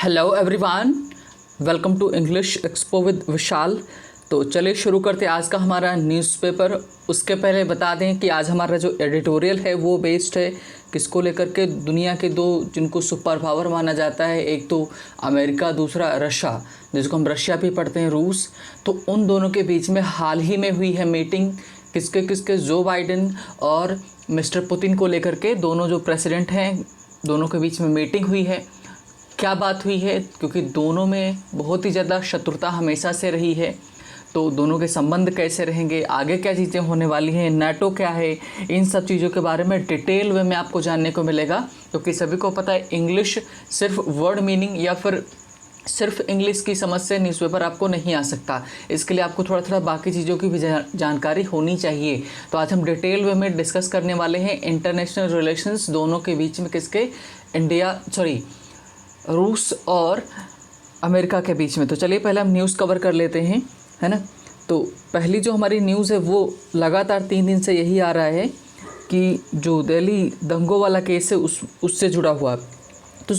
Hello everyone, welcome to English Expo with Vishal. तो चलिए शुरू करते हैं आज का हमारा न्यूज़पेपर। उसके पहले बता दें कि आज हमारा जो एडिटोरियल है वो बेस्ड है किसको लेकर के, दुनिया के दो जिनको सुपर पावर माना जाता है, एक तो अमेरिका, दूसरा रशिया, जिसको हम रशिया भी पढ़ते हैं, रूस। तो उन दोनों के बीच में हाल ही में हुई है मीटिंग, किसके किसके, जो बाइडेन और मिस्टर पुतिन को लेकर के। दोनों जो प्रेसिडेंट हैं, दोनों के बीच में मीटिंग हुई है। क्या बात हुई है, क्योंकि दोनों में बहुत ही ज़्यादा शत्रुता हमेशा से रही है, तो दोनों के संबंध कैसे रहेंगे, आगे क्या चीज़ें होने वाली हैं, नाटो क्या है, इन सब चीज़ों के बारे में डिटेल वे में आपको जानने को मिलेगा। क्योंकि सभी को पता है इंग्लिश सिर्फ वर्ड मीनिंग या फिर सिर्फ इंग्लिश की समझ से न्यूज़पेपर आपको नहीं आ सकता, इसके लिए आपको थोड़ा थोड़ा बाकी चीज़ों की भी जानकारी होनी चाहिए। तो आज हम डिटेल वे में डिस्कस करने वाले हैं इंटरनेशनल रिलेशंस दोनों के बीच में, किसके, रूस और अमेरिका के बीच में। तो चलिए पहले हम न्यूज़ कवर कर लेते हैं, है ना। तो पहली जो हमारी न्यूज़ है वो लगातार 3 दिन से यही आ रहा है कि जो दिल्ली दंगों वाला केस है उससे जुड़ा हुआ। तो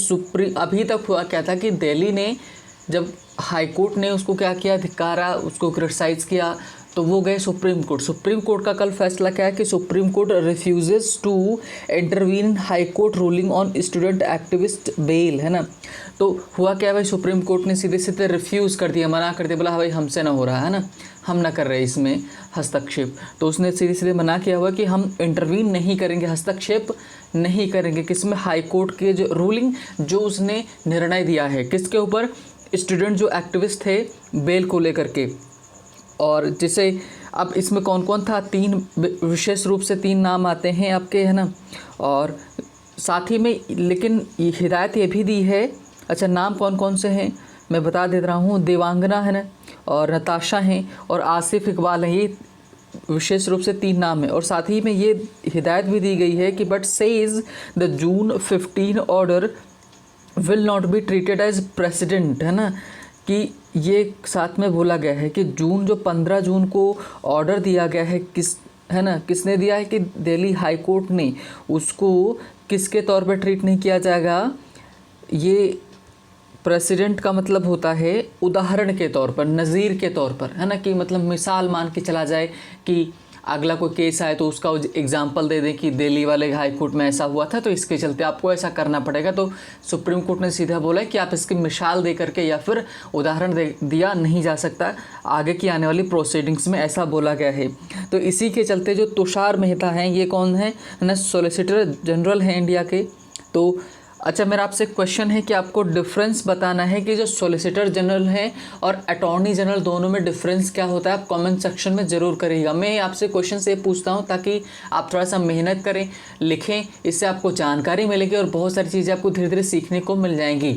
अभी तक हुआ क्या था कि दिल्ली ने, जब हाई कोर्ट ने उसको क्या किया, धिक्कारा, उसको क्रिटिसाइज़ किया, तो वो गए सुप्रीम कोर्ट। सुप्रीम कोर्ट का कल फैसला क्या है कि supreme court refuses to intervene in high court ruling on student activist bail, है ना। तो हुआ क्या भाई, सुप्रीम कोर्ट ने सीधे सीधे रिफ्यूज़ कर दिया, मना कर दिया, बोला भाई हमसे ना हो रहा है ना, हम ना कर रहे इसमें हस्तक्षेप। तो उसने सीधे सीधे मना किया हुआ कि हम इंटरवीन नहीं करेंगे, हस्तक्षेप नहीं करेंगे किसमें, हाई कोर्ट के जो रूलिंग, जो उसने निर्णय दिया है किसके ऊपर, स्टूडेंट जो एक्टिविस्ट थे बेल को लेकर के। और जिसे अब इसमें कौन कौन था, 3 विशेष रूप से 3 नाम आते हैं आपके, है ना। और साथ ही में लेकिन ये हिदायत ये भी दी है, अच्छा नाम कौन कौन से हैं मैं बता दे रहा हूँ, देवांगना है ना, और नताशा हैं, और आसिफ इकबाल हैं। ये विशेष रूप से 3 नाम है। और साथ ही में ये हिदायत भी दी गई है कि but says the June 15 order will not be treated as precedent, है ना, कि ये साथ में बोला गया है कि जो 15 जून को ऑर्डर दिया गया है, किसने दिया है कि दिल्ली हाई कोर्ट ने, उसको किसके तौर पर ट्रीट नहीं किया जाएगा। ये प्रेसिडेंट का मतलब होता है उदाहरण के तौर पर, नज़ीर के तौर पर, है ना, कि मतलब मिसाल मान के चला जाए कि अगला कोई केस आए तो उसका एग्जाम्पल दे दें कि दिल्ली वाले हाई कोर्ट में ऐसा हुआ था तो इसके चलते आपको ऐसा करना पड़ेगा। तो सुप्रीम कोर्ट ने सीधा बोला कि आप इसकी मिसाल दे करके या फिर उदाहरण दिया नहीं जा सकता आगे की आने वाली प्रोसीडिंग्स में, ऐसा बोला गया है। तो इसी के चलते जो तुषार मेहता हैं, ये कौन है ना, सॉलिसिटर जनरल हैं इंडिया के। तो अच्छा, मेरा आपसे क्वेश्चन है कि आपको डिफरेंस बताना है कि जो सॉलिसिटर जनरल हैं और अटॉर्नी जनरल, दोनों में डिफरेंस क्या होता है। आप कमेंट सेक्शन में ज़रूर करिएगा। मैं आपसे क्वेश्चन से पूछता हूं ताकि आप थोड़ा सा मेहनत करें, लिखें, इससे आपको जानकारी मिलेगी और बहुत सारी चीज़ें आपको धीरे धीरे सीखने को मिल जाएंगी।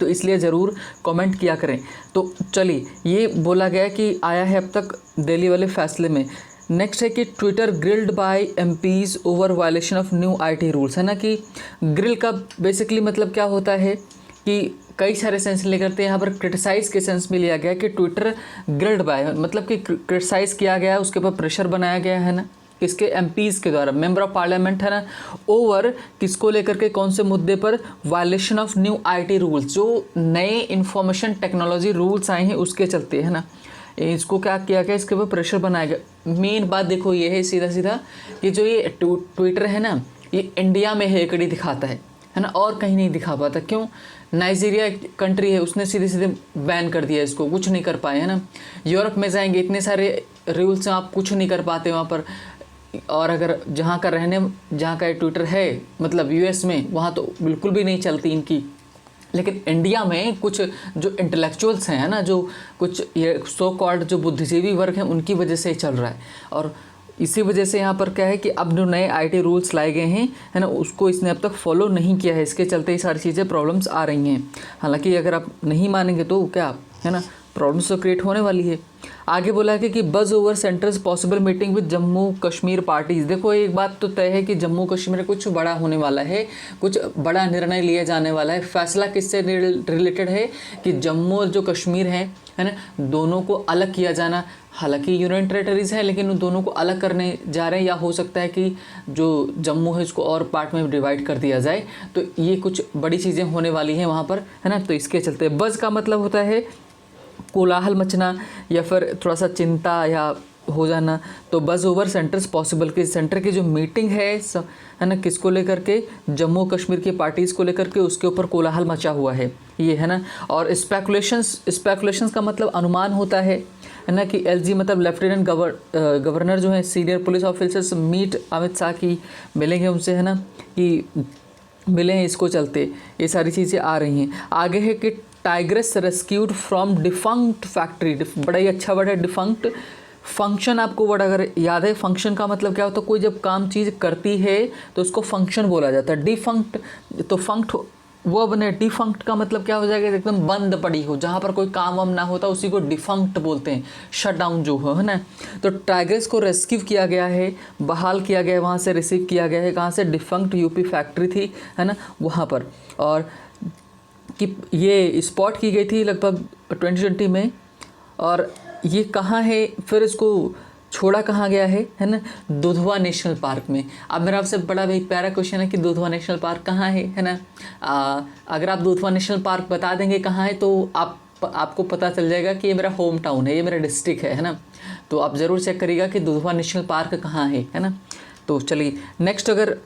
तो इसलिए ज़रूर कमेंट किया करें। तो चलिए, ये बोला गया कि आया है अब तक दिल्ली वाले फैसले में। नेक्स्ट है कि Twitter grilled by MPs over violation of new IT rules, है ना। कि ग्रिल का बेसिकली मतलब क्या होता है कि कई सारे सेंस ले करते हैं, यहाँ पर क्रिटिसाइज़ के सेंस में लिया गया कि ट्विटर ग्रिल्ड बाय मतलब कि क्रिटिसाइज़ किया गया है, उसके ऊपर प्रेशर बनाया गया है ना, किसके, एमपीज़ के द्वारा, मेंबर ऑफ पार्लियामेंट, है ना। ओवर किसको लेकर के, कौन से मुद्दे पर, violation of new IT rules, जो नए इंफॉर्मेशन टेक्नोलॉजी रूल्स आए हैं उसके चलते, है ना। इसको क्या किया गया, इसके ऊपर प्रेशर बनाया गया। मेन बात देखो ये है सीधा सीधा कि जो ये ट्विटर है ना, ये इंडिया में हेकड़ी दिखाता है ना, और कहीं नहीं दिखा पाता। क्यों, नाइजीरिया कंट्री है, उसने सीधे सीधे बैन कर दिया इसको, कुछ नहीं कर पाए, है ना। यूरोप में जाएंगे, इतने सारे रूल्स हैं, आप कुछ नहीं कर पाते वहाँ पर। और अगर जहाँ का ट्विटर है, मतलब यूएस में, वहाँ तो बिल्कुल भी नहीं चलती इनकी। लेकिन इंडिया में कुछ जो इंटेलेक्चुअल्स हैं, ना, जो कुछ ये सो कॉल्ड जो बुद्धिजीवी वर्ग हैं, उनकी वजह से ही चल रहा है। और इसी वजह से यहाँ पर क्या है कि अब जो नए आईटी रूल्स लाए गए हैं, है ना, उसको इसने अब तक फॉलो नहीं किया है, इसके चलते ये सारी चीज़ें प्रॉब्लम्स आ रही हैं। हालांकि अगर आप नहीं मानेंगे तो क्या, है ना, प्रॉब्लम्स तो क्रिएट होने वाली है। आगे बोला है कि बज over centres possible meeting with Jammu Kashmir parties. देखो एक बात तो तय है कि जम्मू कश्मीर कुछ बड़ा होने वाला है, कुछ बड़ा निर्णय लिया जाने वाला है। फैसला किससे रिलेटेड है कि जम्मू और जो कश्मीर है ना, दोनों को अलग किया जाना। हालांकि यूनियन टेरेटरीज़ हैं लेकिन उन दोनों को अलग करने जा रहे हैं, या हो सकता है कि जो जम्मू है उसको और पार्ट में डिवाइड कर दिया जाए। तो ये कुछ बड़ी चीज़ें होने वाली हैं वहाँ पर, है ना। तो इसके चलते बज़ का मतलब होता है कोलाहल मचना या फिर थोड़ा सा चिंता या हो जाना। तो बज़ ओवर सेंटर्स पॉसिबल कि सेंटर की जो मीटिंग है ना, किसको लेकर के, जम्मू कश्मीर की पार्टीज़ को लेकर के, उसके ऊपर कोलाहल मचा हुआ है ये, है ना। और स्पेकुलेशंस का मतलब अनुमान होता है ना, कि एलजी मतलब लेफ्टिनेंट गवर्नर जो है, senior police officers meet Amit Shah की मिलेंगे उनसे, है ना, कि मिले हैं, इसको चलते ये सारी चीज़ें आ रही हैं। आगे है कि tigress rescued from defunct factory, बड़ा ही अच्छा वर्ड है डिफंक्ट। फंक्शन आपको वर्ड अगर याद है, फंक्शन का मतलब क्या होता है, कोई जब काम चीज़ करती है तो उसको फंक्शन बोला जाता है। डिफंक्ट तो फंक्ट वो बने, डिफंक्ट का मतलब क्या हो जाएगा, एकदम बंद पड़ी हो, जहाँ पर कोई काम वाम ना होता उसी को डिफंक्ट बोलते हैं, शट डाउन जो हो, है ना। तो टाइग्रेस को रेस्क्यू किया गया है, बहाल किया गया है, वहाँ से रिसीव किया गया है, कहाँ से, डिफंक्ट यूपी फैक्ट्री थी, है ना, वहाँ पर। और कि ये स्पॉट की गई थी लगभग 2020 में। और ये कहाँ है, फिर इसको छोड़ा कहाँ गया है ना, दुधवा नेशनल पार्क में। अब मेरा आपसे बड़ा भाई प्यारा क्वेश्चन है कि दुधवा नेशनल पार्क कहाँ है ना। अगर आप दुधवा नेशनल पार्क बता देंगे कहाँ है तो आपको पता चल जाएगा कि ये मेरा होम टाउन है, ये मेरा डिस्ट्रिक्ट है ना। तो आप ज़रूर चेक करिएगा कि दुधवा नेशनल पार्क कहाँ है ना। तो चलिए नेक्स्ट अगर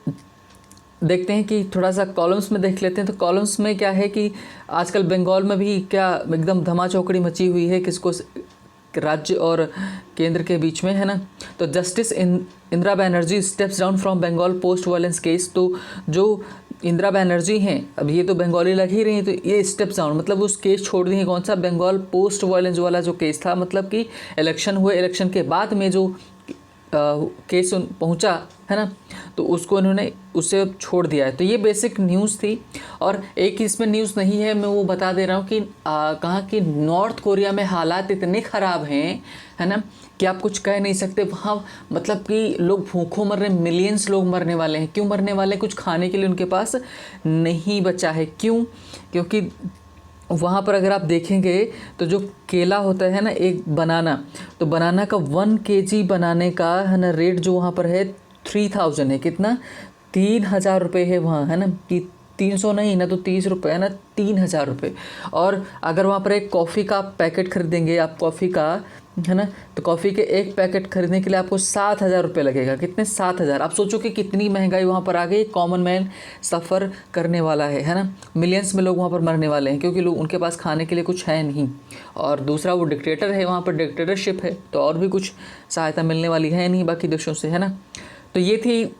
देखते हैं कि थोड़ा सा कॉलम्स में देख लेते हैं। तो कॉलम्स में क्या है कि आजकल बंगाल में भी क्या एकदम धमाचौकड़ी मची हुई है, किसको, राज्य और केंद्र के बीच में, है ना। तो justice Indira Banerjee steps down from Bengal post violence case. तो जो इंदिरा बनर्जी हैं, अब ये तो बंगाली लग ही रही हैं, तो ये स्टेप्स डाउन मतलब उस केस छोड़ दी है, कौन सा, बंगाल पोस्ट वायलेंस वाला जो केस था, मतलब कि इलेक्शन हुए, इलेक्शन के बाद में जो केस पहुंचा, है ना, तो उसको इन्होंने उससे छोड़ दिया है। तो ये बेसिक न्यूज़ थी। और एक इसमें न्यूज़ नहीं है, मैं वो बता दे रहा हूँ कि कहा कि नॉर्थ कोरिया में हालात इतने ख़राब हैं, है ना, कि आप कुछ कह नहीं सकते। वहाँ मतलब कि लोग भूखों मर रहे, मिलियंस लोग मरने वाले हैं। क्यों मरने वाले हैं, कुछ खाने के लिए उनके पास नहीं बचा है। क्यों, क्योंकि वहाँ पर अगर आप देखेंगे तो जो केला होता है ना, एक बनाना, तो बनाना का 1 kg बनाने का, है ना, रेट जो वहाँ पर है 3000 है। कितना, 3000 रुपये है वहाँ, है ना, कि 300 नहीं ना तो 30 रुपये, है ना, 3000 रुपये। और अगर वहाँ पर एक कॉफ़ी का पैकेट खरीदेंगे आप, कॉफ़ी का, है ना, तो कॉफ़ी के एक पैकेट खरीदने के लिए आपको 7000 रुपये लगेगा। कितने, 7000। आप सोचो कि कितनी महंगाई वहाँ पर आ गई, कॉमन मैन सफ़र करने वाला है ना। मिलियंस में लोग वहाँ पर मरने वाले हैं, क्योंकि लोग, उनके पास खाने के लिए कुछ है नहीं। और दूसरा वो डिक्टेटर है, वहाँ पर डिक्टेटरशिप है, तो और भी कुछ सहायता मिलने वाली है नहीं बाकी देशों से, है ना। तो ये थी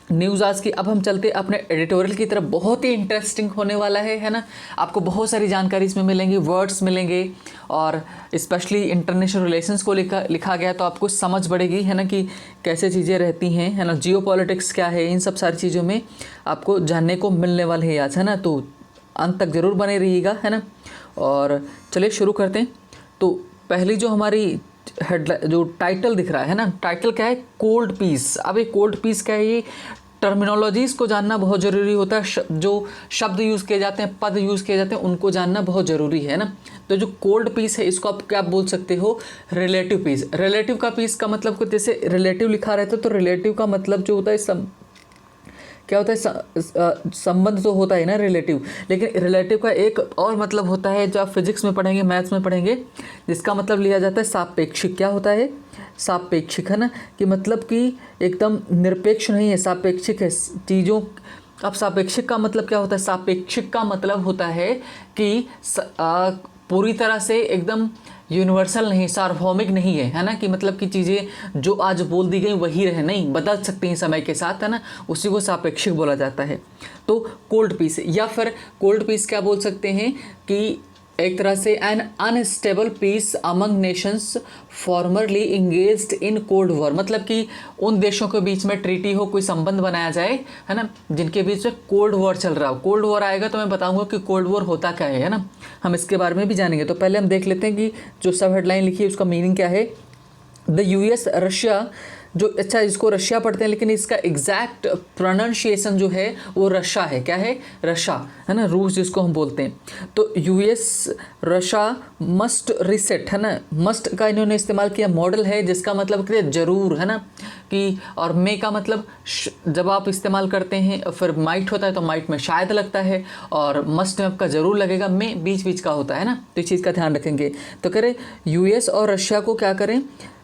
न्यूज़ आज की। अब हम चलते अपने एडिटोरियल की तरफ। बहुत ही इंटरेस्टिंग होने वाला है ना। आपको बहुत सारी जानकारी इसमें मिलेंगी, वर्ड्स मिलेंगे, और स्पेशली इंटरनेशनल रिलेशंस को लिखा गया, तो आपको समझ बढ़ेगी, है ना, कि कैसे चीज़ें रहती हैं, है ना, जियो पॉलिटिक्स क्या है, इन सब सारी चीज़ों में आपको जानने को मिलने वाले हैं आज, है ना। तो अंत तक ज़रूर बने रहिएगा, है ना। और चलिए शुरू करते हैं। तो पहली जो हमारी हेडलाइन, जो टाइटल दिख रहा है ना, टाइटल क्या है, कोल्ड पीस। अब ये कोल्ड पीस क्या है, ये टर्मिनोलॉजीज़ को जानना बहुत ज़रूरी होता है। जो शब्द यूज़ किए जाते हैं, पद यूज़ किए जाते हैं, उनको जानना बहुत ज़रूरी है ना। तो जो कोल्ड पीस है, इसको आप क्या बोल सकते हो, रिलेटिव पीस। रिलेटिव का पीस का मतलब, जैसे रिलेटिव लिखा रहता है, तो रिलेटिव का मतलब जो होता है, क्या होता है, संबंध तो होता है ना रिलेटिव, लेकिन रिलेटिव का एक और मतलब होता है जो आप फिजिक्स में पढ़ेंगे, मैथ्स में पढ़ेंगे, जिसका मतलब लिया जाता है सापेक्षिक। क्या होता है, सापेक्षिक, है ना, कि मतलब कि एकदम निरपेक्ष नहीं है, सापेक्षिक है चीज़ों। अब सापेक्षिक का मतलब क्या होता है, सापेक्षिक का मतलब होता है कि पूरी तरह से एकदम यूनिवर्सल नहीं, सार्वभौमिक नहीं है, है ना, कि मतलब कि चीज़ें जो आज बोल दी गई वही रहे, नहीं, बदल सकती हैं समय के साथ, है ना, उसी को सापेक्षिक बोला जाता है। तो कोल्ड पीस, या फिर कोल्ड पीस क्या बोल सकते हैं कि एक तरह से an unstable peace among nations formerly engaged in cold war, मतलब कि उन देशों के बीच में ट्रीटी हो, कोई संबंध बनाया जाए, है ना, जिनके बीच में कोल्ड वॉर चल रहा हो। कोल्ड वॉर आएगा तो मैं बताऊंगा कि कोल्ड वॉर होता क्या है ना, हम इसके बारे में भी जानेंगे। तो पहले हम देख लेते हैं कि जो सब हेडलाइन लिखी है उसका मीनिंग क्या है। द यूएस रशिया जो अच्छा इसको रशिया पढ़ते हैं लेकिन इसका एग्जैक्ट प्रोनाउंसिएशन जो है वो रशा है। क्या है? रशा, है ना, रूस जिसको हम बोलते हैं। तो यूएस रशा मस्ट रिसेट, है ना, मस्ट का इन्होंने इस्तेमाल किया, मॉडल है जिसका मतलब कि जरूर, है ना, कि और मे का मतलब जब आप इस्तेमाल करते हैं फिर माइट होता है तो माइट में शायद लगता है, और मस्ट में आपका ज़रूर लगेगा, में बीच बीच का होता है ना, तो इस चीज़ का ध्यान रखेंगे। तो कह रहे यूएस और रशिया को क्या करें,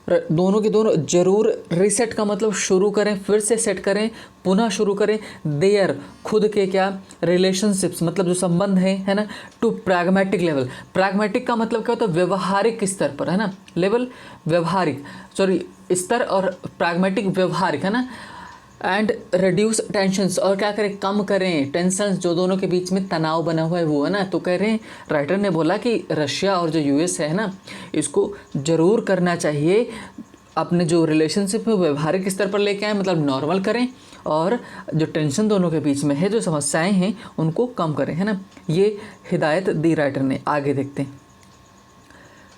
दोनों के दोनों जरूर रिसेट का मतलब शुरू करें, फिर से सेट करें, पुनः शुरू करें देयर खुद के क्या रिलेशनशिप्स, मतलब जो संबंध है ना, टू प्रैग्मेटिक लेवल। प्रैग्मेटिक का मतलब क्या होता है? व्यवहारिक स्तर पर, है ना, लेवल व्यवहारिक, सॉरी स्तर, और प्रैग्मेटिक व्यवहारिक, है ना, एंड रिड्यूस टेंशंस, और क्या करें, कम करें टेंशंस, जो दोनों के बीच में तनाव बना हुआ है वो, है ना। तो कह रहे हैं, राइटर ने बोला कि रशिया और जो यूएस है ना, इसको ज़रूर करना चाहिए, अपने जो रिलेशनशिप है व्यवहारिक स्तर पर लेके आए, मतलब नॉर्मल करें, और जो टेंशन दोनों के बीच में है, जो समस्याएं हैं उनको कम करें, है ना। ये हिदायत दी राइटर ने। आगे देखते हैं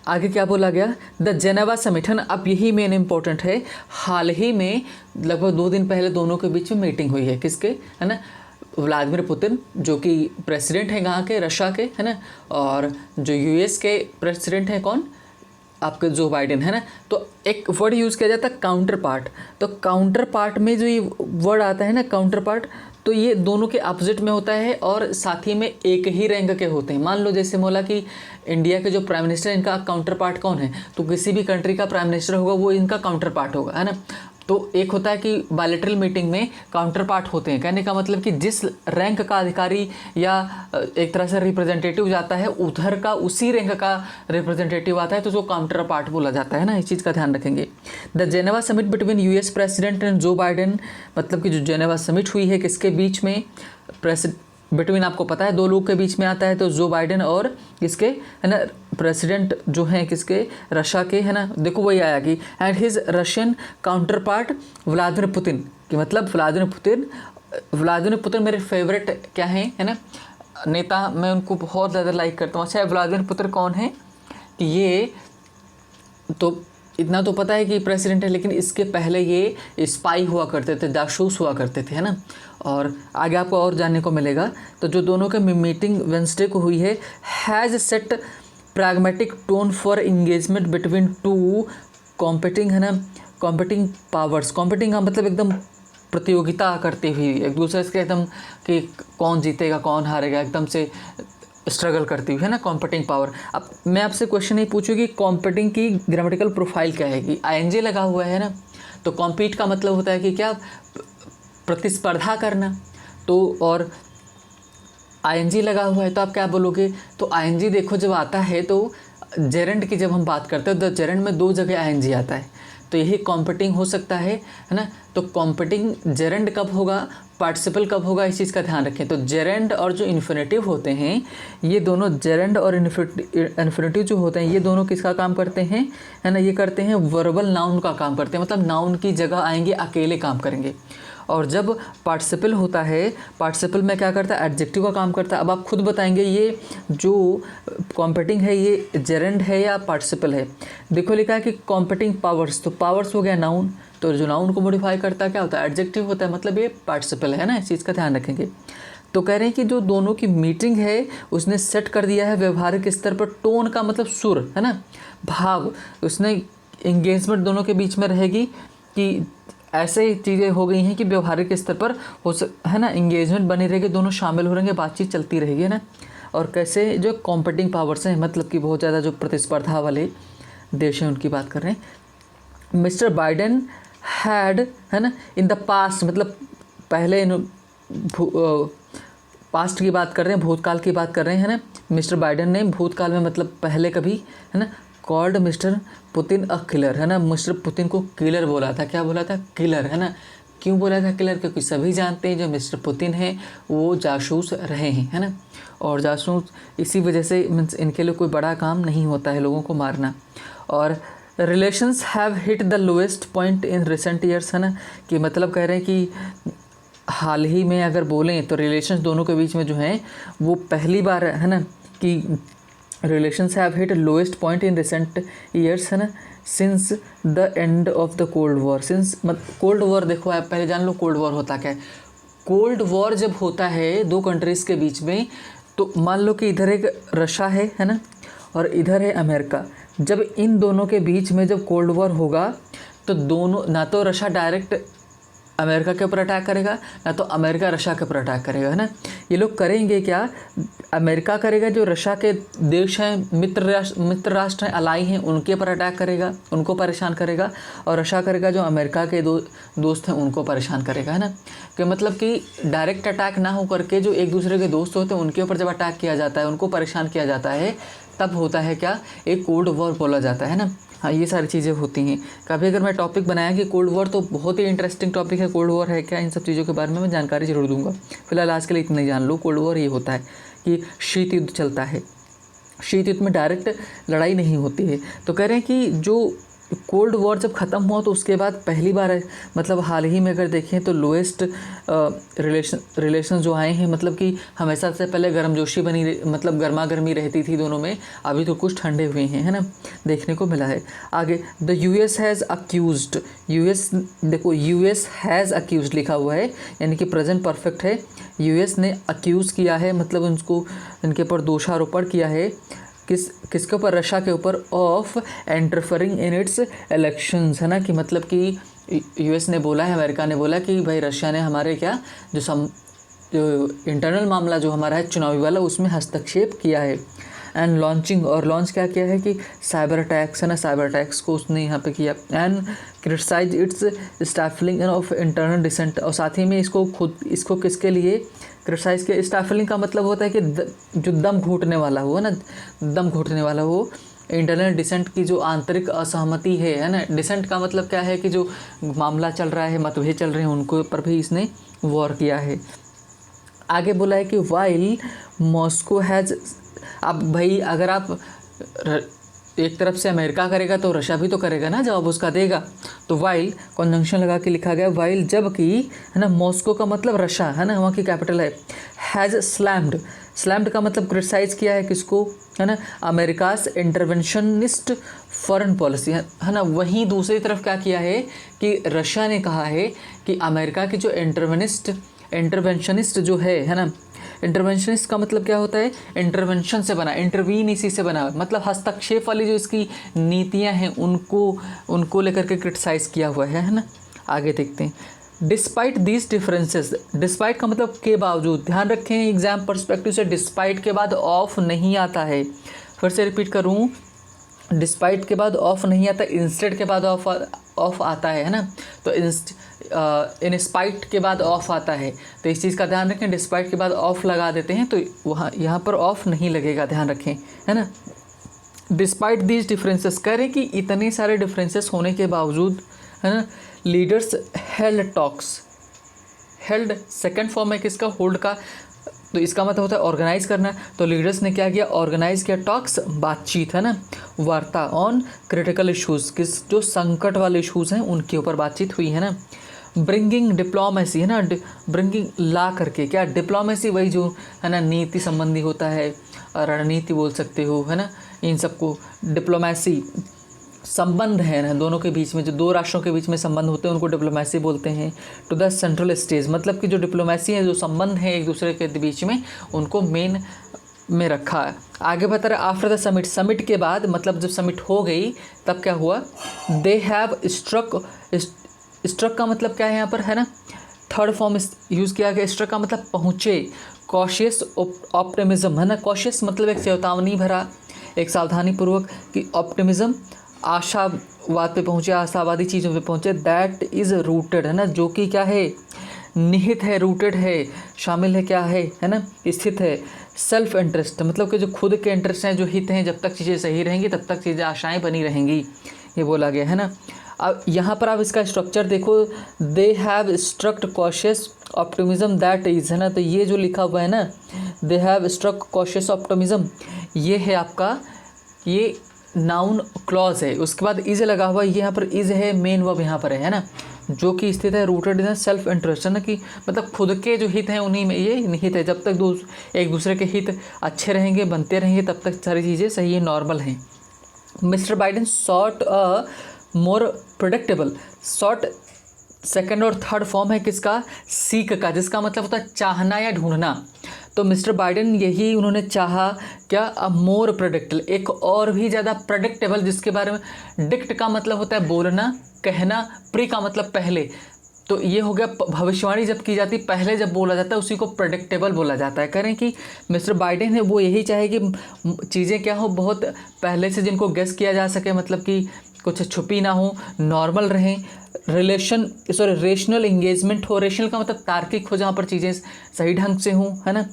आगे क्या बोला गया। द जेनेवा समिट, है ना, अब यही मेन इंपॉर्टेंट है। हाल ही में लगभग 2 दिन पहले दोनों के बीच में मीटिंग हुई है, किसके, है ना, व्लादिमीर पुतिन जो कि प्रेसिडेंट हैं कहाँ के, रशिया के, है ना, और जो यूएस के प्रेसिडेंट हैं कौन, आपके जो बाइडेन, है ना। तो एक वर्ड यूज़ किया जाता है काउंटर पार्ट। तो काउंटर पार्ट में जो ये वर्ड आता है ना, काउंटर पार्ट, तो ये दोनों के अपोजिट में होता है और साथ ही में एक ही रैंक के होते हैं। मान लो जैसे बोला कि इंडिया के जो प्राइम मिनिस्टर इनका काउंटर पार्ट कौन है, तो किसी भी कंट्री का प्राइम मिनिस्टर होगा वो इनका काउंटर पार्ट होगा, है ना। तो एक होता है कि बायलैटरल मीटिंग में काउंटर पार्ट होते हैं, कहने का मतलब कि जिस रैंक का अधिकारी या एक तरह से रिप्रेजेंटेटिव जाता है उधर का उसी रैंक का रिप्रेजेंटेटिव आता है, तो उसको काउंटर पार्ट बोला जाता है ना। इस चीज़ का ध्यान रखेंगे। The Geneva summit between US president and Joe Biden, मतलब कि जो जेनेवा समिट हुई है किसके बीच में, बिटवीन आपको पता है 2 लोग के बीच में आता है, तो जो बाइडेन और किसके, है ना, प्रेसिडेंट जो हैं किसके, रशिया के, है ना। देखो वही आया कि and his Russian counter part Vladimir Putin, कि मतलब व्लादिमीर पुतिन मेरे फेवरेट क्या हैं, है ना, नेता, मैं उनको बहुत ज़्यादा लाइक करता हूँ। अच्छा, व्लादिमीर पुतिन कौन है, कि ये तो इतना तो पता है कि प्रेसिडेंट है, लेकिन इसके पहले ये स्पाई हुआ करते थे, जासूस हुआ करते थे, है ना। और आगे आपको और जानने को मिलेगा। तो जो दोनों के मीटिंग वेंसडे को हुई है, has set pragmatic tone for engagement between 2 competing, है ना, कॉम्पिटिंग पावर्स। कॉम्पिटिंग का मतलब एकदम प्रतियोगिता करती हुई, एक दूसरे से एकदम कि कौन जीतेगा कौन हारेगा, एकदम से स्ट्रगल करती हुई, है ना, कॉम्पिटिंग पावर। अब मैं आपसे क्वेश्चन ये पूछूँ कि कॉम्पिटिंग की ग्रामेटिकल प्रोफाइल क्या है, कि आईएनजी लगा हुआ है ना, तो कॉम्पीट का मतलब होता है कि क्या, प्रतिस्पर्धा करना, तो और आईएनजी लगा हुआ है तो आप क्या बोलोगे, तो आईएनजी देखो जब आता है तो जेरेंड की जब हम बात करते हैं तो जेरेंड में 2 जगह आईएनजी आता है, तो यही कॉम्पिटिंग हो सकता है ना। तो कॉम्पिटिंग जेरेंड कब होगा, पार्टिसिपल कब होगा, इस चीज़ का ध्यान रखें। तो जेरेंड और जो इन्फिनेटिव होते हैं, ये दोनों जेरेंड और इन्फिनेटिव जो होते हैं, ये दोनों किसका काम करते हैं, है ना, ये करते हैं वर्बल नाउन का काम करते हैं, मतलब नाउन की जगह आएंगे, अकेले काम करेंगे। और जब पार्टिसिपल होता है, पार्टिसिपल में क्या करता है, एडजेक्टिव का काम करता है। अब आप खुद बताएंगे ये जो कॉम्पिटिंग है ये जेरेंड है या पार्टिसिपल है। देखो लिखा है कि कॉम्पिटिंग पावर्स, तो पावर्स हो गया नाउन, तो जो नाउन को मॉडिफाई करता है क्या होता है, एडजेक्टिव होता है, मतलब ये पार्टिसिपल है ना। इस चीज़ का ध्यान रखेंगे। तो कह रहे हैं कि जो दोनों की मीटिंग है उसने सेट कर दिया है व्यवहारिक स्तर पर, टोन का मतलब सुर, है ना, भाव, उसने इंगेजमेंट दोनों के बीच में रहेगी कि ऐसे चीज़ें हो गई हैं कि व्यवहारिक स्तर पर है ना, इंगेजमेंट बनी रहेगी, दोनों शामिल हो रहेंगे, बातचीत चलती रहेगी, है ना। और कैसे जो कॉम्पिटिंग पावर्स हैं, मतलब कि बहुत ज़्यादा जो प्रतिस्पर्धा वाले देश हैं उनकी बात कर रहे हैं। मिस्टर बाइडेन हैड, है ना, इन द पास्ट, मतलब पहले पास्ट की बात कर रहे हैं, भूतकाल की बात कर रहे हैं, है ना। मिस्टर बाइडेन ने भूतकाल में मतलब पहले कभी, है ना, called mister Putin a killer, है ना, मिस्टर पुतिन को किलर बोला था। क्या बोला था, किलर, है ना। क्यों बोला था किलर, क्योंकि सभी जानते हैं जो मिस्टर पुतिन हैं वो जासूस रहे हैं, है ना, और जासूस इसी वजह से मीन्स इनके लिए कोई बड़ा काम नहीं होता है लोगों को मारना। और relations have hit the lowest point in recent years, है ना, कि मतलब कह रहे हैं कि हाल ही में अगर बोलें तो रिलेशंस दोनों के बीच में जो हैं वो पहली बार, है ना, कि relations have hit lowest point in recent years, है ना, since the end of the cold war. Since cold war देखो आप पहले जान लो कोल्ड वॉर होता क्या है। कोल्ड वॉर जब होता है दो कंट्रीज़ के बीच में, तो मान लो कि इधर एक रशिया है ना, और इधर है अमेरिका। जब इन दोनों के बीच में जब कोल्ड वॉर होगा तो दोनों, ना तो रशिया डायरेक्ट अमेरिका के ऊपर अटैक करेगा, ना तो अमेरिका रशिया के ऊपर अटैक करेगा, है ना। ये लोग करेंगे क्या, अमेरिका करेगा जो रशिया के देश हैं, मित्र राष्ट्र हैं, अलाई हैं, उनके ऊपर अटैक करेगा, उनको परेशान करेगा, और रशिया करेगा जो अमेरिका के दोस्त हैं उनको परेशान करेगा, है ना। कि मतलब कि डायरेक्ट अटैक ना हो करके जो एक दूसरे के दोस्त होते हैं उनके ऊपर जब अटैक किया जाता है, उनको परेशान किया जाता है, तब होता है क्या, एक कोल्ड वॉर बोला जाता है ना। हाँ, ये सारी चीज़ें होती हैं। कभी अगर मैं टॉपिक बनाया कि कोल्ड वॉर, तो बहुत ही इंटरेस्टिंग टॉपिक है। कोल्ड वॉर है क्या, इन सब चीज़ों के बारे में मैं जानकारी जरूर दूंगा। फिलहाल आज के लिए इतना ही जान लो। कोल्ड वॉर ये होता है कि शीत युद्ध चलता है। शीत युद्ध में डायरेक्ट लड़ाई नहीं होती है। तो कह रहे हैं कि जो कोल्ड वॉर जब ख़त्म हुआ तो उसके बाद पहली बार है, मतलब हाल ही में अगर देखें तो लोएस्ट रिलेशन जो आए हैं, मतलब कि हमेशा से पहले गर्मजोशी मतलब गर्मा गर्मी रहती थी दोनों में, अभी तो कुछ ठंडे हुए हैं, है ना, देखने को मिला है। आगे the US has accused, US देखो यूएस हैज़ अक्यूज्ड लिखा हुआ है, यानी कि प्रेजेंट परफेक्ट है। यूएस ने अक्यूज़ किया है, मतलब उनको इनके ऊपर दोषारोपण किया है, किसके ऊपर, रशिया के ऊपर, of interfering in its elections, है ना। कि मतलब कि यूएस ने बोला है, अमेरिका ने बोला कि भाई रशिया ने हमारे क्या जो इंटरनल मामला जो हमारा है चुनावी वाला, उसमें हस्तक्षेप किया है। एंड लॉन्चिंग, और लॉन्च क्या किया है कि साइबर अटैक्स, है ना, साइबर अटैक्स को उसने यहाँ पे किया। And criticize its stifling of internal dissent, और साथ ही में इसको किसके लिए क्रिटिसाइज किया। स्टाफलिंग का मतलब होता है कि जो दम घुटने वाला हो, ना, दम घुटने वाला हो। इंटरनल डिसेंट की जो आंतरिक असहमति है ना। डिसेंट का मतलब क्या है कि जो मामला चल रहा है, मतभेद चल रहे हैं, उनको पर भी इसने वॉर किया है। आगे बोला है कि वाइल मॉस्को हैज़, अब भाई अगर आप एक तरफ से अमेरिका करेगा तो रशिया भी तो करेगा ना, जवाब उसका देगा। तो वाइल कॉन्जंक्शन लगा के लिखा गया वाइल, जबकि, है ना, मॉस्को का मतलब रशिया, है ना, वहाँ की कैपिटल है। हैज़ स्लैम्ड का मतलब क्रिटिसाइज किया है किसको, है ना, अमेरिकास इंटरवेंशनिस्ट फॉरेन पॉलिसी, है ना। वहीं दूसरी तरफ क्या किया है कि रशिया ने कहा है कि अमेरिका की जो इंटरवेंशनिस्ट जो है ना, इंटरवेंशनिस्ट का मतलब क्या होता है, इंटरवेंशन से बना, इंटरवीन इसी से बना, मतलब हस्तक्षेप वाली जो इसकी नीतियां हैं उनको लेकर के क्रिटिसाइज़ किया हुआ है ना। आगे देखते हैं। डिस्पाइट दीज डिफरेंसेस, डिस्पाइट का मतलब के बावजूद, ध्यान रखें एग्जाम पर्सपेक्टिव से डिस्पाइट के बाद ऑफ नहीं आता है। फिर से रिपीट करूँ, डिस्पाइट के बाद ऑफ नहीं आता, इंस्टेड के बाद ऑफ आता है ना। तो इन स्पाइट के बाद ऑफ आता है, तो इस चीज़ का ध्यान रखें। डिस्पाइट के बाद ऑफ लगा देते हैं तो वहाँ यहाँ पर ऑफ नहीं लगेगा, ध्यान रखें, है ना। डिस्पाइट दीज डिफरेंसेस, कह रहे हैं कि इतने सारे डिफरेंसेस होने के बावजूद, है ना, leaders held talks, held second form है किसका, होल्ड का, तो इसका मतलब होता है ऑर्गेनाइज करना। तो लीडर्स ने क्या किया, ऑर्गेनाइज किया टॉक्स, बातचीत, है ना, वार्ता ऑन क्रिटिकल इश्यूज़, किस जो संकट वाले इश्यूज़ हैं उनके ऊपर बातचीत हुई, है ना। ब्रिंगिंग डिप्लोमेसी, है ना, ब्रिंगिंग ला करके, क्या डिप्लोमेसी, वही जो है ना नीति संबंधी होता है, रणनीति बोल सकते हो, है ना, इन सबको डिप्लोमेसी, संबंध है ना दोनों के बीच में, जो दो राष्ट्रों के बीच में संबंध होते हैं उनको डिप्लोमेसी बोलते हैं। टू द सेंट्रल स्टेज, मतलब कि जो डिप्लोमेसी है, जो संबंध है एक दूसरे के बीच में, उनको मेन में रखा है। आगे बता रहे आफ्टर द समिट, समिट के बाद, मतलब जब समिट हो गई तब क्या हुआ, दे हैव स्ट्रक का मतलब क्या है यहाँ पर, है ना, थर्ड फॉर्म यूज़ किया गया। स्ट्रक का मतलब पहुँचे, कॉशियस ऑप्टिमिज्म, है ना, कॉशियस मतलब एक चेतावनी भरा, एक सावधानी पूर्वक, कि ऑप्टिमिज्म आशावाद पे पहुँचे, आशावादी चीज़ों पे पहुँचे। दैट इज़ रूटेड, है ना, जो कि क्या है, निहित है, रूटेड है, शामिल है, क्या है ना, स्थित है। सेल्फ इंटरेस्ट मतलब कि जो खुद के इंटरेस्ट हैं, जो हित हैं, जब तक चीज़ें सही रहेंगी तब तक चीज़ें आशाएं बनी रहेंगी, ये बोला गया, है ना। अब यहाँ पर आप इसका स्ट्रक्चर देखो, they have struck cautious optimism that is, है ना, तो ये जो लिखा हुआ है ना, they have struck cautious optimism, ये है आपका, ये नाउन क्लॉज है, उसके बाद इज़ लगा हुआ, ये यहाँ पर इज़ है, मेन वर्ब यहाँ पर है ना, जो कि स्थित है रूटेड इन सेल्फ इंटरेस्ट, है ना, कि मतलब खुद के जो हित हैं उन्हीं में ये निहित है। जब तक एक दूसरे के हित अच्छे रहेंगे, बनते रहेंगे, तब तक सारी चीज़ें सही है, नॉर्मल हैं। मिस्टर बाइडेन सॉट अ मोर प्रोडिक्टेबल, सॉट सेकंड और थर्ड फॉर्म है किसका, सीक का, जिसका मतलब होता है चाहना या ढूंढना। तो मिस्टर बाइडेन यही उन्होंने चाहा क्या, अ मोर प्रेडिक्टेबल, एक और भी ज़्यादा प्रेडिक्टेबल, जिसके बारे में डिक्ट का मतलब होता है बोलना, कहना, प्री का मतलब पहले, तो ये हो गया भविष्यवाणी जब की जाती पहले जब बोला जाता है उसी को प्रेडिक्टेबल बोला जाता है। करें कि मिस्टर बाइडेन है वो यही चाहे कि चीज़ें क्या हो, बहुत पहले से जिनको गेस किया जा सके, मतलब कि कुछ छुपी ना हो, नॉर्मल रहें, रेशनल इंगेजमेंट हो, रेशनल का मतलब तार्किक हो, जहाँ पर चीज़ें सही ढंग से हों, है ना।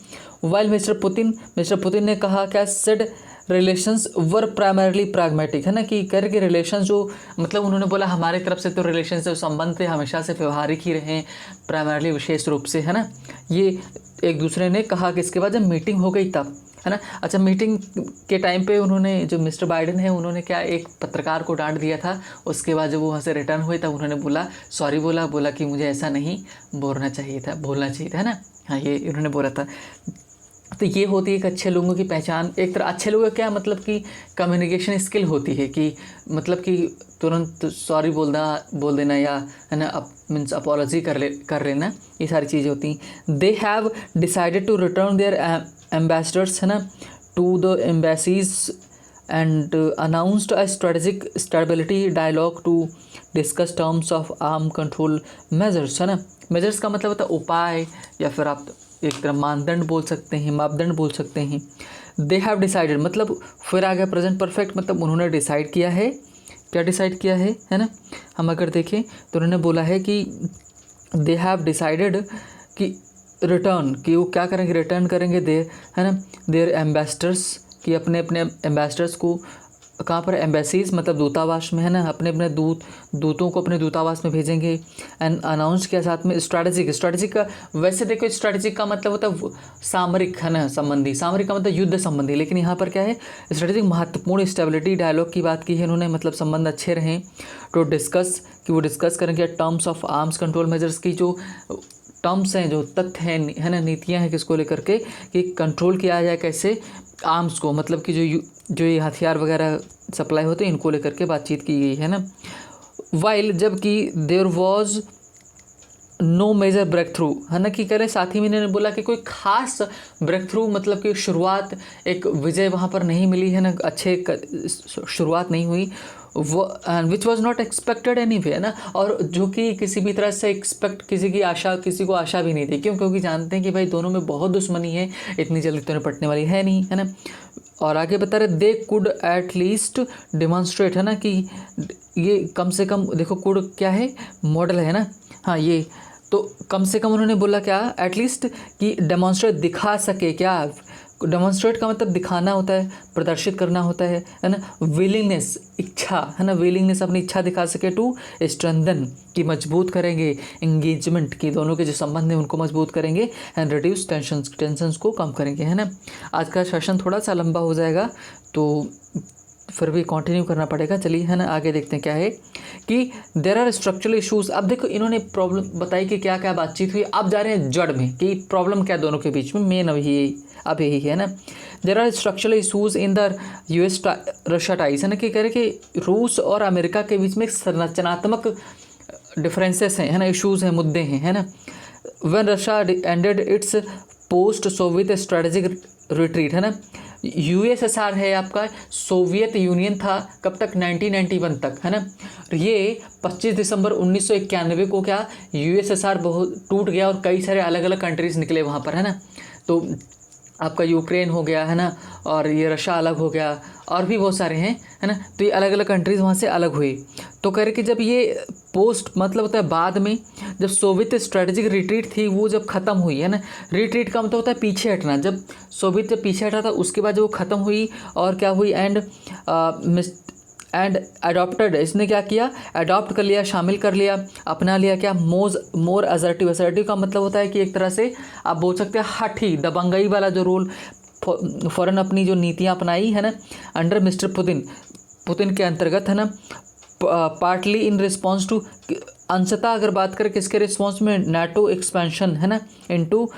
वाइल मिस्टर पुतिन ने कहा क्या, सेड रिलेशंस वर प्राइमरली प्रैग्मेटिक, है ना, कि करके रिलेशंस जो मतलब उन्होंने बोला हमारे तरफ से तो रिलेशन से संबंध थे हमेशा से व्यवहारिक ही रहे, प्राइमरली विशेष रूप से, है ना। ये एक दूसरे ने कहा कि इसके बाद जब मीटिंग हो गई तब, है ना। अच्छा, मीटिंग के टाइम पे उन्होंने, जो मिस्टर बाइडेन है उन्होंने क्या एक पत्रकार को डांट दिया था, उसके बाद जब वो वहाँ से रिटर्न हुए तब उन्होंने बोला सॉरी, बोला कि मुझे ऐसा नहीं बोलना चाहिए था, है ना। हाँ, ये उन्होंने बोला था। तो ये होती है एक अच्छे लोगों की पहचान। एक तरह अच्छे लोगों का क्या मतलब कि कम्युनिकेशन स्किल होती है, कि मतलब कि तुरंत सॉरी बोल देना, या है ना मीन्स अपॉलॉजी कर लेना, ये सारी चीज़ें होती हैं। They have decided to return their ambassadors, है ना, to the embassies and announced a strategic stability dialogue to discuss terms of arm control measures, है ना। मेजर्स का मतलब होता है उपाय, या फिर आप एक तरह मापदंड बोल सकते हैं। दे हैव डिसाइडेड मतलब फिर आ गया प्रेजेंट परफेक्ट, मतलब उन्होंने डिसाइड किया है, क्या डिसाइड किया है ना। हम अगर देखें तो उन्होंने बोला है कि दे हैव डिसाइडेड कि रिटर्न, कि वो क्या करेंगे, रिटर्न करेंगे है ना, देयर एम्बेसडर्स, कि अपने एम्बेसडर्स को कहाँ पर, एम्बेसीज मतलब दूतावास में, है ना, अपने दूतों को अपने दूतावास में भेजेंगे। एंड अनाउंस किया साथ में स्ट्रैटेजिक का, वैसे देखो स्ट्रैटेजिक का मतलब होता है सामरिक, है ना, संबंधी, सामरिक का मतलब युद्ध संबंधी, लेकिन यहाँ पर क्या है स्ट्रैटेजिक महत्वपूर्ण स्टेबिलिटी डायलॉग की बात की है इन्होंने, मतलब संबंध अच्छे रहें। तो डिस्कस, कि वो डिस्कस करेंगे terms of arms control measures की, जो टर्म्स हैं, जो तथ्य हैं, है ना, नीतियाँ हैं, किसको लेकर के कि कंट्रोल किया जाए कैसे आर्म्स को, मतलब कि जो ये हथियार वगैरह सप्लाई होते हैं इनको लेकर के बातचीत की गई है ना। वाइल जबकि there was no major breakthrough, है ना, कि करें साथ ही में इन्होंने बोला कि कोई खास ब्रेक थ्रू मतलब कि शुरुआत, एक विजय वहाँ पर नहीं मिली, है ना, अच्छे शुरुआत नहीं हुई, वो which was not expected any way, है ना, और जो कि किसी भी तरह से किसी को आशा भी नहीं थी, क्योंकि जानते हैं कि भाई दोनों में बहुत दुश्मनी है, इतनी जल्दी तो निपटने वाली है नहीं, है ना। और आगे बता रहे they could at least demonstrate, है ना, कि ये कम से कम देखो कुड क्या है, मॉडल है ना, हाँ ये, तो कम से कम उन्होंने बोला क्या, एटलीस्ट कि डेमोन्स्ट्रेट दिखा सके, क्या डेमोन्स्ट्रेट का मतलब दिखाना होता है, प्रदर्शित करना होता है ना। विलिंगनेस इच्छा, है ना, विलिंगनेस अपनी इच्छा दिखा सके, टू स्ट्रेंथन कि मजबूत करेंगे, एंगेजमेंट की दोनों के जो संबंध हैं उनको मजबूत करेंगे, एंड रिड्यूस टेंशंस को कम करेंगे, है ना। आज का सेशन थोड़ा सा लंबा हो जाएगा तो फिर भी कंटिन्यू करना पड़ेगा। चलिए, है ना, आगे देखते हैं क्या है कि देयर आर स्ट्रक्चरल इश्यूज। अब देखो इन्होंने प्रॉब्लम बताई कि क्या क्या बातचीत हुई, अब जा रहे हैं जड़ में कि प्रॉब्लम क्या दोनों के बीच में, मेन अब यही है ना। There are structural issues in the US Russia ties, है ना, कि कह रहे कि रूस और अमेरिका के बीच में संरचनात्मक डिफरेंसेस हैं, है ना, इशूज़ हैं, मुद्दे हैं, है ना। When Russia ended it's post Soviet strategic retreat, है ना, यूएसएसआर है आपका, सोवियत यूनियन था कब तक, 1991 तक, है ना। ये 25 दिसंबर 1991 को क्या यूएसएसआर बहुत टूट गया और कई सारे अलग अलग कंट्रीज़ निकले वहाँ पर, है ना। तो आपका यूक्रेन हो गया, है ना, और ये रशिया अलग हो गया, और भी बहुत सारे हैं, है ना। तो ये अलग अलग कंट्रीज़ वहाँ से अलग हुई। तो कह रहे कि जब ये पोस्ट मतलब होता है बाद में, जब सोवियत स्ट्रेटेजिक रिट्रीट थी वो जब ख़त्म हुई, है ना, रिट्रीट का मतलब होता है पीछे हटना, जब सोवियत जब पीछे हटा था उसके बाद जब वो ख़त्म हुई और क्या हुई, एंड अडॉप्टेड, इसने क्या किया, अडॉप्ट कर लिया, शामिल कर लिया, अपना लिया क्या, मोर असर्टिव का मतलब होता है कि एक तरह से आप बोल सकते हैं हठी, दबंगई वाला जो रोल फ़ौरन अपनी जो नीतियाँ अपनाई, है ना, अंडर मिस्टर पुतिन के अंतर्गत, है ना, पार्टली इन रिस्पॉन्स टू अंशतः अगर बात करें किसके रिस्पॉन्स में, नाटो एक्सपेंशन है ना इनटू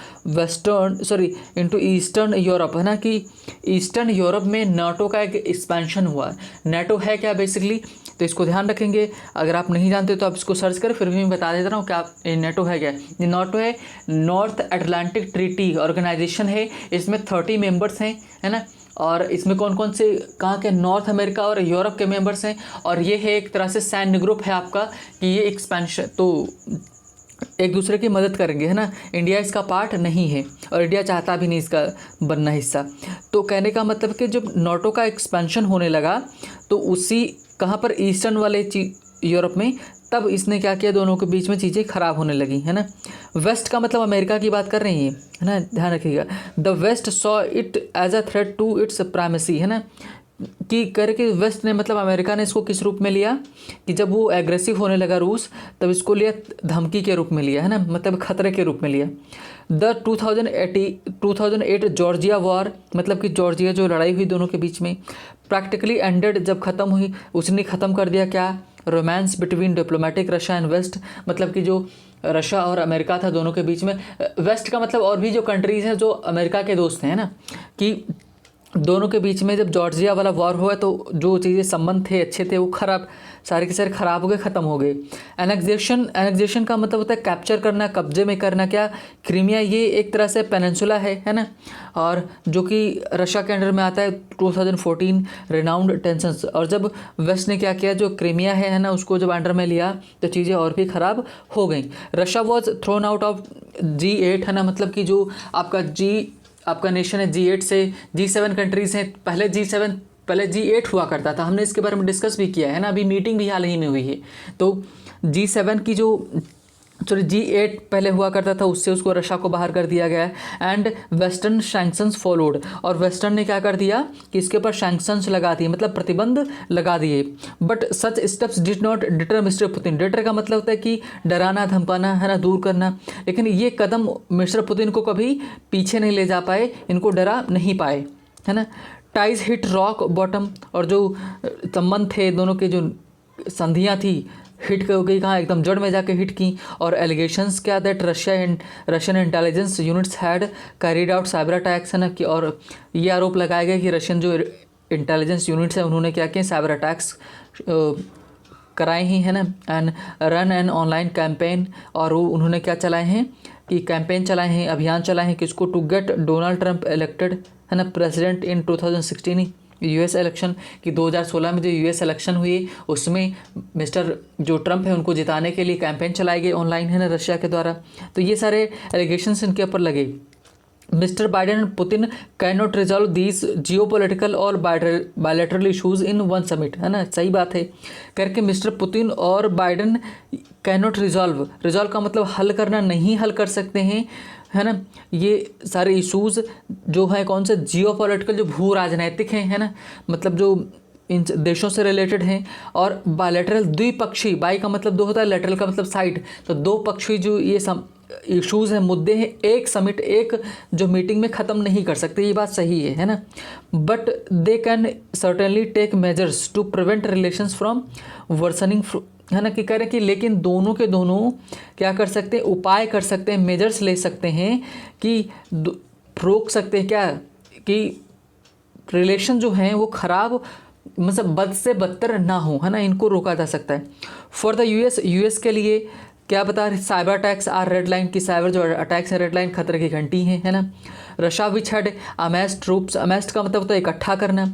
ईस्टर्न यूरोप, है ना, कि ईस्टर्न यूरोप में नाटो का एक एक्सपेंशन हुआ है। नाटो है क्या बेसिकली, तो इसको ध्यान रखेंगे। अगर आप नहीं जानते तो आप इसको सर्च करें, फिर भी मैं बता देता हूँ क्या नाटो है क्या। ये नाटो है नॉर्थ अटलांटिक ट्रीटी ऑर्गेनाइजेशन है, इसमें 30 मेंबर्स हैं, है ना, और इसमें कौन कौन से कहाँ के, नॉर्थ अमेरिका और यूरोप के मेंबर्स हैं। और ये है एक तरह से सैन्य ग्रुप है आपका, कि ये एक्सपेंशन तो एक दूसरे की मदद करेंगे, है ना। इंडिया इसका पार्ट नहीं है और इंडिया चाहता भी नहीं इसका बनना हिस्सा। तो कहने का मतलब कि जब नाटो का एक्सपेंशन होने लगा तो उसी कहाँ पर, ईस्टर्न वाले यूरोप में, तब इसने क्या किया, दोनों के बीच में चीज़ें खराब होने लगी, है ना। वेस्ट का मतलब अमेरिका की बात कर रही है ना, ध्यान रखिएगा। The West saw it as a threat to its primacy, है ना, कि करके वेस्ट ने मतलब अमेरिका ने इसको किस रूप में लिया, कि जब वो एग्रेसिव होने लगा रूस, तब इसको लिया धमकी के रूप में लिया, है ना, मतलब खतरे के रूप में लिया। द 2008 जॉर्जिया वॉर, मतलब कि जॉर्जिया जो लड़ाई हुई दोनों के बीच में, प्रैक्टिकली एंडेड, जब ख़त्म हुई उसने ख़त्म कर दिया क्या, romance between diplomatic Russia and West, मतलब कि जो रशिया और अमेरिका था दोनों के बीच में, वेस्ट का मतलब और भी जो कंट्रीज़ हैं जो अमेरिका के दोस्त हैं ना, कि दोनों के बीच में जब जॉर्जिया वाला वॉर हुआ तो जो चीज़ें संबंध थे अच्छे थे वो खराब, सारे के सारे खराब हो गए, ख़त्म हो गए। एनेक्सेशन का मतलब होता है कैप्चर करना, कब्जे में करना। क्या क्रीमिया ये एक तरह से पेनिनसुला है ना, और जो कि रशिया के अंडर में आता है। 2014 रिनाउंड टेंशंस, और जब वेस्ट ने क्या किया, जो क्रीमिया है ना, उसको जब अंडर में लिया तो चीज़ें और भी ख़राब हो गई। Russia was thrown out of G8, है ना, मतलब कि जो आपका नेशन है G8 से G7 कंट्रीज़ हैं। पहले G8 हुआ करता था, हमने इसके बारे में डिस्कस भी किया है ना, अभी मीटिंग भी हाल ही में हुई है। तो G7 की G8 पहले हुआ करता था, उससे उसको रशिया को बाहर कर दिया गया है। एंड वेस्टर्न सैंक्शंस फॉलोड, और वेस्टर्न ने क्या कर दिया कि इसके ऊपर सैंक्शंस लगा दिए, मतलब प्रतिबंध लगा दिए। But such steps did not deter mister Putin. Deter का मतलब होता है कि डराना, धमकाना, है ना, दूर करना। लेकिन ये कदम मिस्टर पुतिन को कभी पीछे नहीं ले जा पाए, इनको डरा नहीं पाए, है ना। टाइज हिट रॉक बॉटम, और जो संबंध थे दोनों के, जो संधियाँ थी, हिट हो गई कहाँ, एकदम जड़ में जाके हिट की। और एलिगेशंस क्या, that Russian intelligence units had carried out cyber attacks, है ना, कि और ये आरोप लगाया गया कि रशियन जो इंटेलिजेंस यूनिट्स हैं उन्होंने क्या किया, साइबर अटैक्स कराए ही, है ना। And run an online campaign, और वो उन्होंने क्या चलाए हैं कि कैंपेन चलाए हैं, अभियान चलाए हैं, किसको, to get Donald Trump elected, है ना, प्रेसिडेंट इन 2016 US इलेक्शन, कि 2016 में जो US इलेक्शन हुई उसमें मिस्टर जो ट्रंप है उनको जिताने के लिए कैंपेन चलाए गए ऑनलाइन, है ना, रशिया के द्वारा। तो ये सारे एलिगेशंस इनके ऊपर लगे। Mr Biden and Putin can not resolve these geopolitical और bilateral issues in one summit, है ना, सही बात है। करके मिस्टर पुतिन और बाइडेन कैन नॉट रिजॉल्व का मतलब हल करना, नहीं हल कर सकते हैं, है ना, ये सारे इशूज़ जो हैं कौन से, जियोपॉलिटिकल, जो भू राजनैतिक हैं, है ना, मतलब जो इन देशों से रिलेटेड हैं। और बायलैटरल, द्विपक्षीय, बाई का मतलब दो होता है, लेटरल का मतलब साइड, तो दो पक्षीय जो ये इशूज़ हैं, मुद्दे हैं, एक समिट, एक जो मीटिंग में ख़त्म नहीं कर सकते, ये बात सही है ना। But they can certainly take measures to prevent relations from worsening, है ना, कि कह रहे हैं कि लेकिन दोनों के दोनों क्या कर सकते हैं, उपाय कर सकते हैं, मेजर्स ले सकते हैं कि रोक सकते हैं क्या, कि रिलेशन जो हैं वो ख़राब, मतलब बद से बदतर ना हो, है ना, इनको रोका जा सकता है। फॉर द यूएस के लिए क्या बता रहे, cyber attacks are red line, की साइबर जो अटैक्स हैं रेड लाइन, खतरे की घंटी हैं, है ना। Russia which had amassed troops, amassed का मतलब होता है इकट्ठा करना,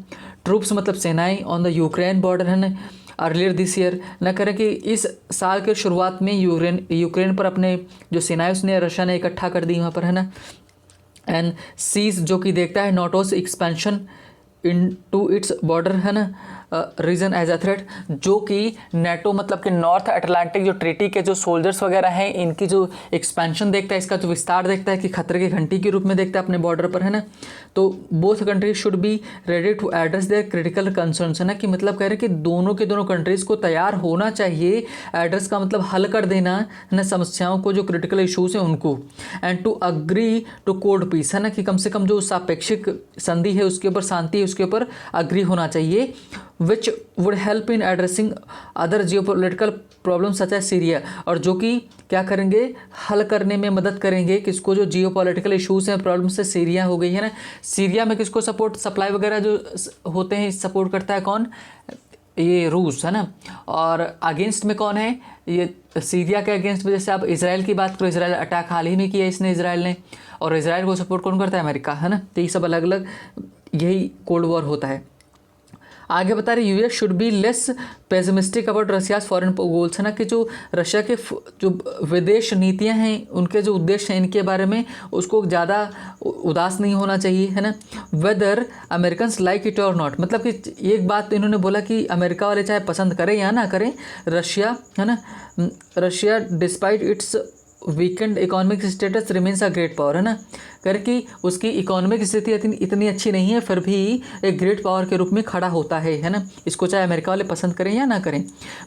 ट्रूप्स मतलब सेनाएं, ऑन द यूक्रेन बॉर्डर, है ना, अर्लियर दिस ईयर, न करें कि इस साल के शुरुआत में यूक्रेन पर अपने जो सेनाएं उसने रशिया ने इकट्ठा कर दी वहाँ पर, है ना। एंड सीज जो कि देखता है NATO's expansion into its border, है ना, रीजन एज अ थ्रेट, जो कि नेटो मतलब कि नॉर्थ अटलांटिक जो ट्रीटी के जो सोल्जर्स वगैरह हैं, इनकी जो एक्सपेंशन देखता है, इसका जो विस्तार देखता है, कि खतरे की घंटी के रूप में देखता है अपने बॉर्डर पर, है ना। तो both countries should be ready to address their critical concerns, है ना, कि मतलब कह रहे हैं कि दोनों के दोनों कंट्रीज़ को तैयार होना चाहिए, एड्रेस का मतलब हल कर देना, है ना, समस्याओं को, जो क्रिटिकल इशूज़ हैं उनको। And to agree to cold peace, है ना, कि कम से कम जो सापेक्षिक संधि है उसके ऊपर, शांति है उसके ऊपर अग्री होना चाहिए। Which would help in addressing other geopolitical problem such as Syria, और जो कि क्या करेंगे, हल करने में मदद करेंगे किसको, जो जियोपॉलिटिकल इश्यूज़ हैं, प्रॉब्लम से सीरिया हो गई है ना। सीरिया में किसको सपोर्ट, सप्लाई वगैरह जो होते हैं सपोर्ट करता है कौन, ये रूस है ना। और अगेंस्ट में कौन है, ये सीरिया के अगेंस्ट में जैसे आप इसराइल की बात करो, इसराइल अटैक हाल ही में किया इसने इसराइल ने, और इसराइल को सपोर्ट कौन करता है, अमेरिका है ना। तो ये सब अलग अलग यही कोल्ड वॉर होता है। आगे बता रहे US should be less pessimistic about Russia's foreign goals, है ना, कि जो रशिया के जो विदेश नीतियां हैं, उनके जो उद्देश्य हैं, इनके बारे में उसको ज़्यादा उदास नहीं होना चाहिए, है ना। वेदर अमेरिकन लाइक इट और नॉट, मतलब कि एक बात तो इन्होंने बोला कि अमेरिका वाले चाहे पसंद करें या ना करें, रशिया है ना, Russia despite it's weekend economic status remains a great power, है ना, करके उसकी इकोनॉमिक स्थिति इतनी अच्छी नहीं है, फिर भी एक ग्रेट पावर के रूप में खड़ा होता है ना। इसको चाहे अमेरिका वाले पसंद करें या ना करें।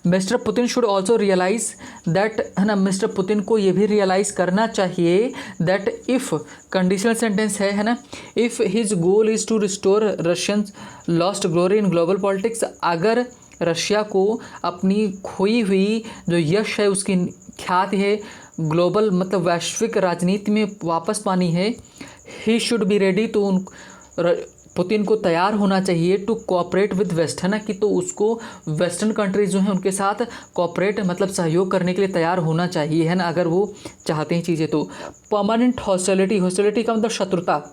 Mister Putin should also realise that, है ना, मिस्टर पुतिन को ये भी रियलाइज़ करना चाहिए दैट इफ़, कंडीशनल सेंटेंस है ना, if his goal is to restore Russian lost glory in global politics, अगर रशिया को अपनी खोई हुई जो यश है, उसकी ख्याति है ग्लोबल मतलब वैश्विक राजनीति में वापस पानी है, ही शुड बी रेडी, तो पुतिन को तैयार होना चाहिए टू कोऑपरेट विद वेस्ट, है ना, कि तो उसको वेस्टर्न कंट्रीज जो हैं उनके साथ कोऑपरेट मतलब सहयोग करने के लिए तैयार होना चाहिए, है ना, अगर वो चाहते हैं चीज़ें तो। परमानेंट हॉस्टिलिटी, हॉस्टिलिटी का मतलब शत्रुता,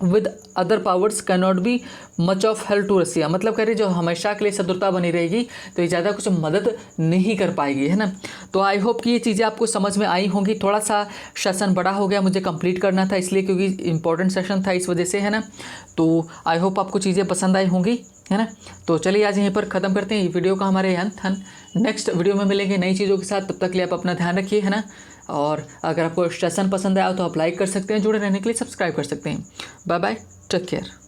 with other powers can not be much of help to Russia, मतलब कह रही जो हमेशा के लिए शत्रुता बनी रहेगी तो ये ज़्यादा कुछ मदद नहीं कर पाएगी, है ना। तो आई होप कि ये चीज़ें आपको समझ में आई होंगी। थोड़ा सा सेशन बड़ा हो गया, मुझे कंप्लीट करना था इसलिए, क्योंकि इंपॉर्टेंट सेशन था इस वजह से, है ना। तो आई होप आपको चीज़ें पसंद आई होंगी, है ना। तो चलिए आज यहीं पर ख़त्म करते हैं वीडियो का हमारे यहाँ। नेक्स्ट वीडियो में मिलेंगे नई चीज़ों के साथ, तब तक के लिए आप अपना ध्यान रखिए, है ना। और अगर आपको सेशन पसंद आया तो आप लाइक कर सकते हैं, जुड़े रहने के लिए सब्सक्राइब कर सकते हैं। Bye bye, take care.